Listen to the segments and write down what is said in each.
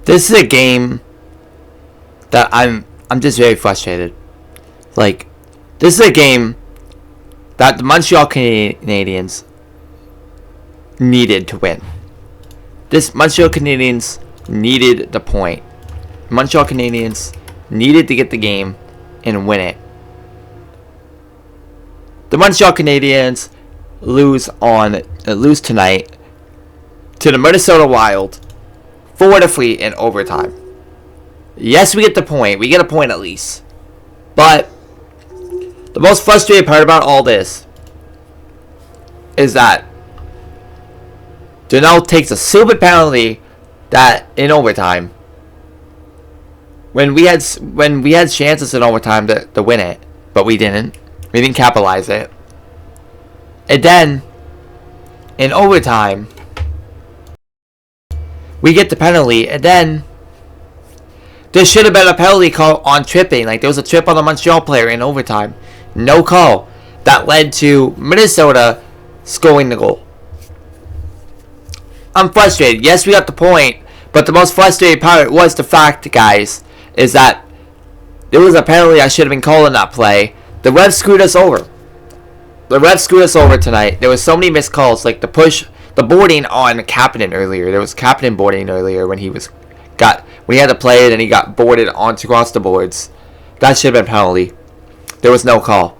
This is a game that I'm just very frustrated. Like, this is a game that the Montreal Canadiens needed to win. This Montreal Canadiens needed the point. Montreal Canadiens needed to get the game and win it. The Montreal Canadiens lose tonight to the Minnesota Wild 4-3 in overtime. Yes, we get the point. We get a point at least. But the most frustrating part about all this is that Janelle takes a stupid penalty that in overtime when we had chances in overtime to win it, but we didn't. We didn't capitalize it. And then in overtime we get the penalty, and then there should have been a penalty call on tripping. Like, there was a trip on the Montreal player in overtime. No call. That led to Minnesota scoring the goal. I'm frustrated. Yes, we got the point, but the most frustrating part was the fact, guys, is that there was a penalty I should have been calling that play. The refs screwed us over. The refs screwed us over tonight. There was so many missed calls, like the boarding on Kapanen earlier. There was Kapanen boarding earlier when he had to play it and he got boarded across the boards. That should have been penalty. There was no call.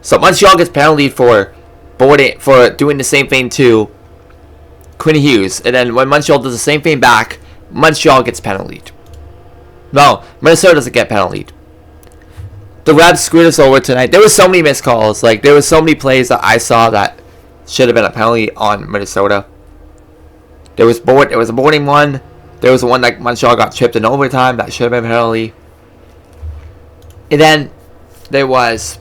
So Montreal gets penalty for doing the same thing to Quinn Hughes, and then when Montreal does the same thing back, Montreal gets penaltied. No, Minnesota doesn't get penaltied. The refs screwed us over tonight. There were so many missed calls. Like, there were so many plays that I saw that should have been a penalty on Minnesota. There was a boarding one. There was one that Montreal got tripped in overtime. That should have been a penalty. And then there was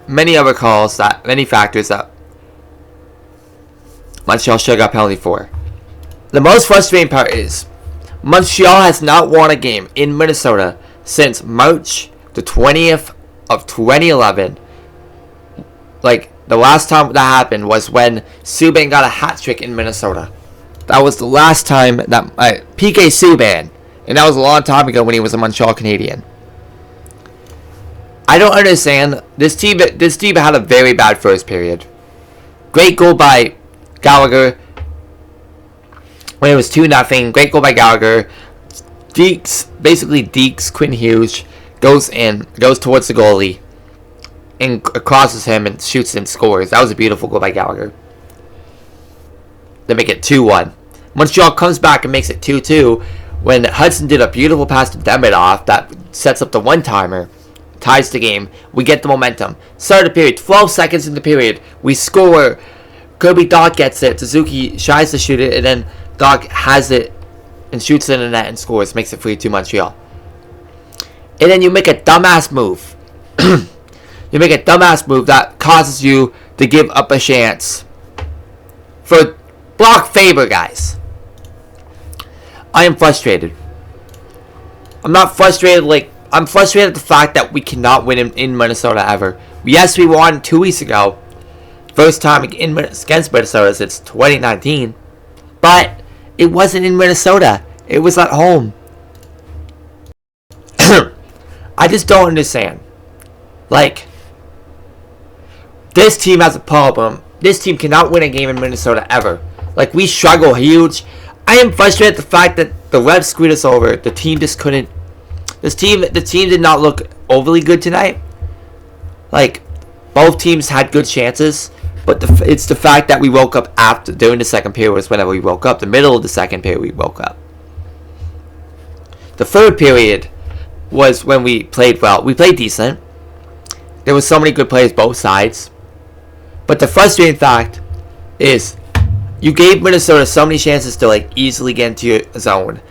many other calls, many factors that Montreal should have got penalty for. The most frustrating part is Montreal has not won a game in Minnesota since March the 20th of 2011. Like, the last time that happened was when Subban got a hat trick in Minnesota. That was the last time that PK Subban, and that was a long time ago when he was a Montreal Canadien. I don't understand. This team had a very bad first period. Great goal by Gallagher when it was 2-0. Great goal by Gallagher. Deeks Quinn Hughes goes towards the goalie and crosses him and shoots and scores. That was a beautiful goal by Gallagher. They make it 2-1. Montreal comes back and makes it 2-2 when Hudson did a beautiful pass to Demidov that sets up the one-timer. Ties the game. We get the momentum. Start of the period. 12 seconds in the period. We score. Kirby Dach gets it. Suzuki tries to shoot it, and then Dach has it and shoots it in the net and scores. Makes it 3-2 Montreal. And then you make a dumbass move. You make a dumbass move that causes you to give up a chance for Brock Faber, guys. I am frustrated. I'm not frustrated I'm frustrated at the fact that we cannot win in Minnesota ever. Yes, we won 2 weeks ago. First time against Minnesota since 2019. But it wasn't in Minnesota. It was at home. I just don't understand. Like, this team has a problem. This team cannot win a game in Minnesota ever. Like, we struggle huge. I am frustrated at the fact that the refs screwed us over. The team just couldn't. The team did not look overly good tonight. Like, both teams had good chances, but it's the fact that we woke up during the second period was whenever we woke up. The middle of the second period we woke up. The third period was when we played well. We played decent. There was so many good plays both sides. But the frustrating fact is you gave Minnesota so many chances to easily get into your zone,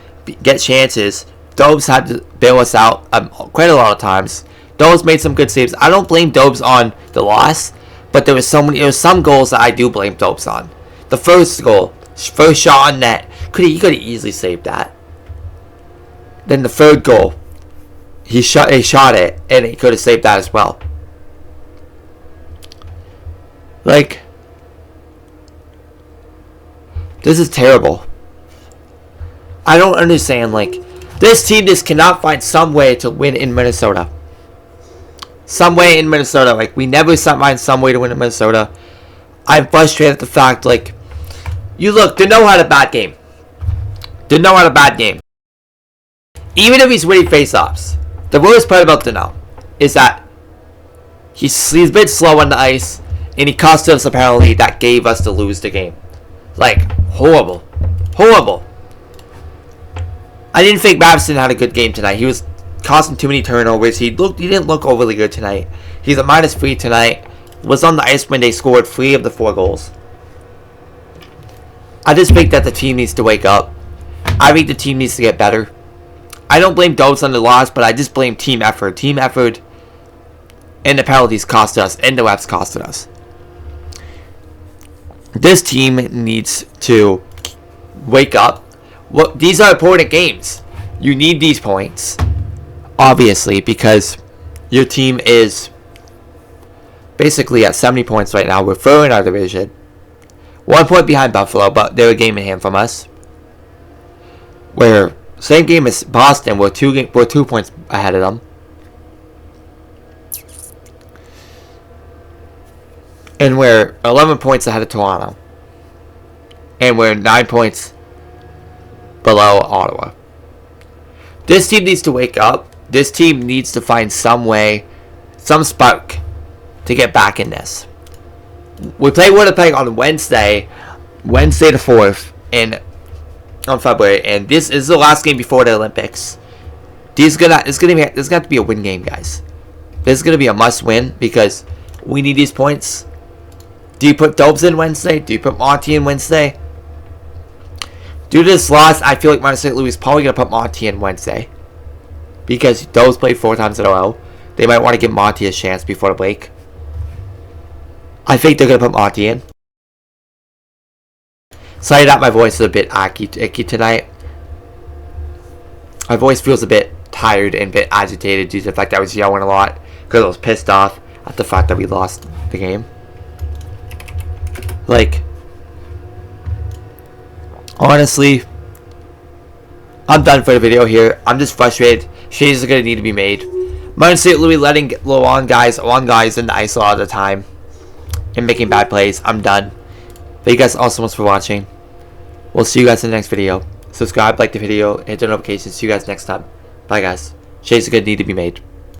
get chances. Dobes had to bail us out quite a lot of times. Dobes made some good saves. I don't blame Dobes on the loss, but there was some goals that I do blame Dobes on. The first shot on net, he could have easily saved that. Then the third goal, he shot it, and he could have saved that as well. This is terrible. I don't understand. Like, this team just cannot find some way to win in Minnesota. Some way in Minnesota. Like, we never find some way to win in Minnesota. I'm frustrated at the fact, like, you look, Danault had a bad game. Danault had a bad game. Even if he's winning faceoffs, the worst part about Danault is that he's a bit slow on the ice, and he cost us a penalty that gave us to lose the game. Like, horrible. Horrible. I didn't think Babson had a good game tonight. He was causing too many turnovers. He didn't look overly good tonight. He's a -3 tonight. Was on the ice when they scored 3 of the 4 goals. I just think that the team needs to wake up. I think the team needs to get better. I don't blame Dubs on the loss, but I just blame team effort. Team effort and the penalties cost us, and the refs costed us. This team needs to wake up. Well, these are important games. You need these points, obviously, because your team is basically at 70 points right now. We're third in our division. 1 point behind Buffalo, but they're a game in hand from us. We're same game as Boston. We're 2 points ahead of them. And we're 11 points ahead of Toronto. And we're 9 points below Ottawa. This team needs to wake up. This team needs to find some way, some spark to get back in this. We play Winnipeg on Wednesday the 4th, on February, and this is the last game before the Olympics. It's gonna have to be a win game, guys. This is gonna be a must-win because we need these points. Do you put Dobes in Wednesday? Do you put Monty in Wednesday? Due to this loss, I feel like Montreal St. Louis is probably gonna put Monty in Wednesday because Dobes played 4 times in a row. They might want to give Monty a chance before the break. I think they're gonna put Monty in. Sorry that my voice is a bit icky tonight. My voice feels a bit tired and a bit agitated due to the fact that I was yelling a lot because I was pissed off at the fact that we lost the game. Like, honestly, I'm done for the video here. I'm just frustrated. Changes are going to need to be made. Montreal St. Louis letting on guys in the ice a lot of the time and making bad plays. I'm done. Thank you guys all so much for watching. We'll see you guys in the next video. Subscribe, like the video, hit the notifications. See you guys next time. Bye, guys. Changes are going to need to be made.